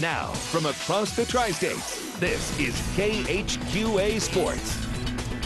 Now, from across the Tri-States, this is KHQA Sports.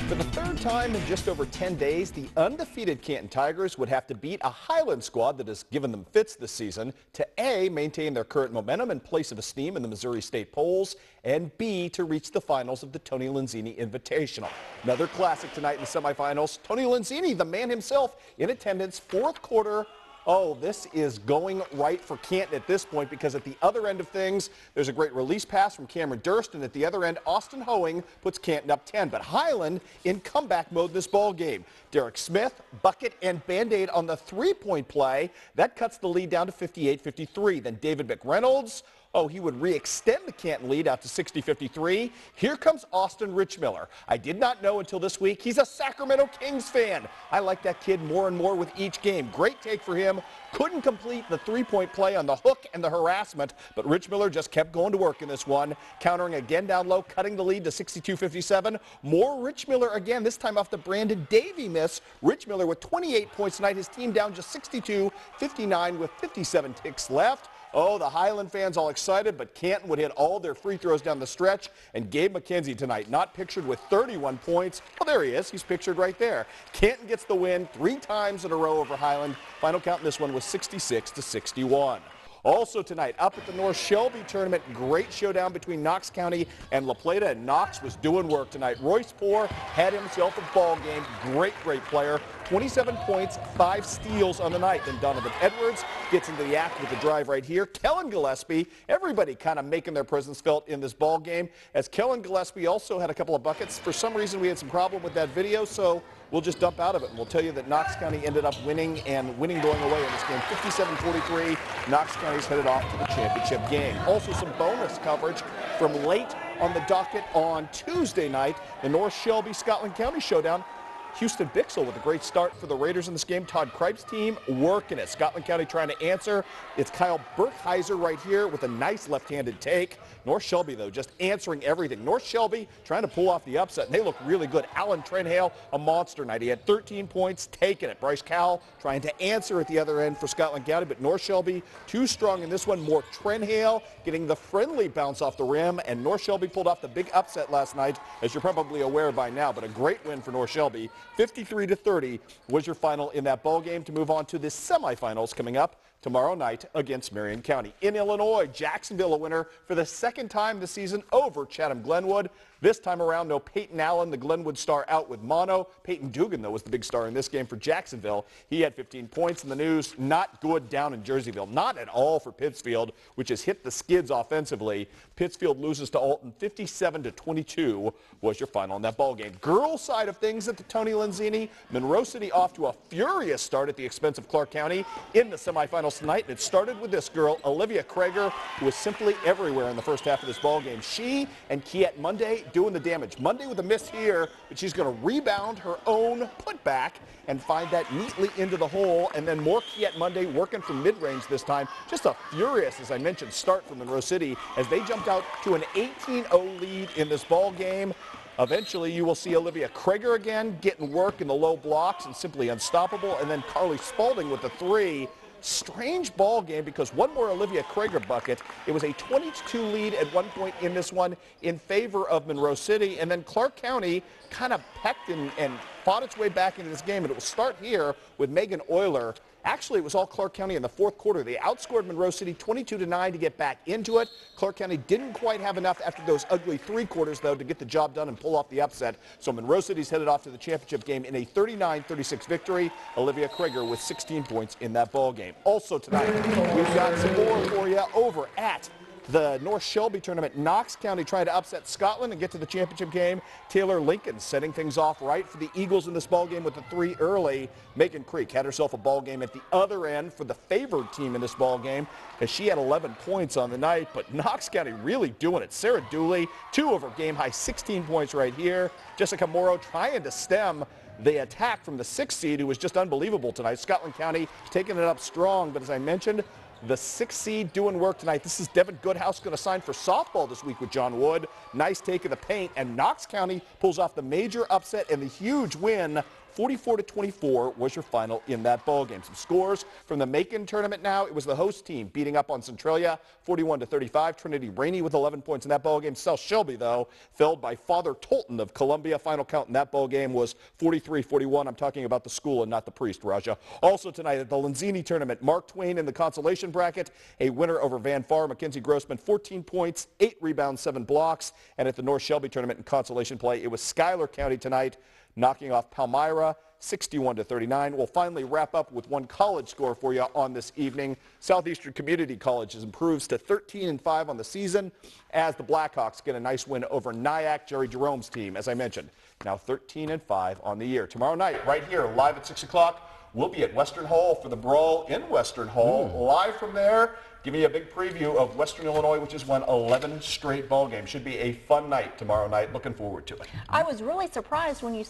For the third time in just over 10 days, the undefeated Canton Tigers would have to beat a Highland squad that has given them fits this season to A, maintain their current momentum and place of esteem in the Missouri State polls, and B, to reach the finals of the Tony Lanzini Invitational. Another classic tonight in the semifinals. Tony Lanzini, the man himself, in attendance, fourth quarter. Oh, this is going right for Canton at this point, because at the other end of things, there's a great release pass from Cameron Durst, and at the other end, Austin Hoeing puts Canton up 10. But Highland in comeback mode this ball game. Derek Smith, bucket, and Band-Aid on the three-point play. That cuts the lead down to 58-53. Then David McReynolds, he would re-extend the Canton lead out to 60-53. Here comes Austin Richmiller. I did not know until this week he's a Sacramento Kings fan. I like that kid more and more with each game. Great take for him. Couldn't complete the three-point play on the hook and the harassment, but Richmiller just kept going to work in this one, countering again down low, cutting the lead to 62-57. More Richmiller again, this time off the Brandon Davey miss. Richmiller with 28 points tonight. His team down just 62-59 with 57 ticks left. Oh, the Highland fans all excited, but Canton would hit all their free throws down the stretch. And Gabe McKenzie tonight, not pictured with 31 points. Oh, there he is. He's pictured right there. Canton gets the win 3 times in a row over Highland. Final count in this one was 66-61. Also tonight, up at the North Shelby tournament, great showdown between Knox County and La Plata, and Knox was doing work tonight. Royce Poore had himself a ball game. Great player. 27 points, 5 steals on the night. Then Donovan Edwards gets into the act with the drive right here. Kellen Gillespie, everybody kind of making their presence felt in this ball game, as Kellen Gillespie also had a couple of buckets. For some reason, we had some problem with that video, so we'll just dump out of it, and we'll tell you that Knox County ended up winning going away in this game. 57-43, Knox County's headed off to the championship game. Also some bonus coverage from late on the docket on Tuesday night, the North Shelby Scotland County showdown. Houston Bixel with a great start for the Raiders in this game. Todd Kripe's team working it. Scotland County trying to answer. It's Kyle Burkheiser right here with a nice left-handed take. North Shelby, though, just answering everything. North Shelby trying to pull off the upset, and they look really good. Alan Trenhale, a monster night. He had 13 points, taking it. Bryce Cowell trying to answer at the other end for Scotland County, but North Shelby too strong in this one. More Trenhale getting the friendly bounce off the rim, and North Shelby pulled off the big upset last night, as you're probably aware by now, but a great win for North Shelby. 53-30 was your final in that ball game, to move on to the semifinals coming up tomorrow night against Marion County. In Illinois, Jacksonville a winner for the second time this season over Chatham-Glenwood. This time around, no Payton Allen, the Glenwood star, out with mono. Payton Dugan, though, was the big star in this game for Jacksonville. He had 15 points in the news. Not good down in Jerseyville. Not at all for Pittsfield, which has hit the skids offensively. Pittsfield loses to Alton 57-22 was your final in that ball game. Girls' side of things at the Tony Lanzini, Monroe City off to a furious start at the expense of Clark County in the semifinals tonight. And it started with this girl, Olivia Krager, who was simply everywhere in the first half of this ball game. She and Kiet Monday doing the damage. Monday with a miss here, but she's going to rebound her own putback and find that neatly into the hole. And then more Kiet Monday working from mid-range this time. Just a furious, as I mentioned, start from Monroe City as they jumped out to an 18-0 lead in this ball game. Eventually, you will see Olivia Krager again getting work in the low blocks and simply unstoppable. And then Carly Spalding with the 3. Strange ball game, because one more Olivia Krager bucket. It was a 22 lead at one point in this one in favor of Monroe City, and then Clark County kind of pecked and fought its way back into this game. And it will start here with Megan Euler. Actually, it was all Clark County in the fourth quarter. They outscored Monroe City 22-9 to get back into it. Clark County didn't quite have enough after those ugly 3 quarters, though, to get the job done and pull off the upset. So Monroe City's headed off to the championship game in a 39-36 victory. Olivia Krager with 16 points in that ball game. Also tonight, we've got some more for you over at the North Shelby tournament. Knox County trying to upset Scotland and get to the championship game. Taylor Lincoln setting things off right for the Eagles in this ball game with the 3 early. Macon Creek had herself a ball game at the other end for the favored team in this ball game, as she had 11 points on the night. But Knox County really doing it. Sarah Dooley, 2 of her game high 16 points right here. Jessica Morrow trying to stem the attack from the 6th seed, who was just unbelievable tonight. Scotland County taking it up strong, but as I mentioned, the 6th seed doing work tonight. This is Devin Goodhouse, going to sign for softball this week with John Wood. Nice take of the paint, and Knox County pulls off the major upset and the huge win 44-24 was your final in that ball game. Some scores from the Macon tournament now. It was the host team beating up on Centralia 41-35. Trinity Rainey with 11 points in that ball game. South Shelby, though, fell by Father Tolton of Columbia. Final count in that ball game was 43-41. I'm talking about the school and not the priest, Raja. Also tonight at the Lanzini tournament, Mark Twain in the consolation bracket, a winner over Van Far. Mackenzie Grossman, 14 points, 8 rebounds, 7 blocks. And at the North Shelby tournament in consolation play, it was Schuyler County tonight, knocking off Palmyra 61-39. We'll finally wrap up with one college score for you on this evening. Southeastern Community College improves to 13-5 on the season as the Blackhawks get a nice win over Nyack, Jerry Jerome's team, as I mentioned. Now 13-5 on the year. Tomorrow night, right here, live at 6 o'clock, we'll be at Western Hall for the Brawl in Western Hall. Live from there, giving you a big preview of Western Illinois, which has won 11 straight ball games. Should be a fun night tomorrow night. Looking forward to it. I was really surprised when you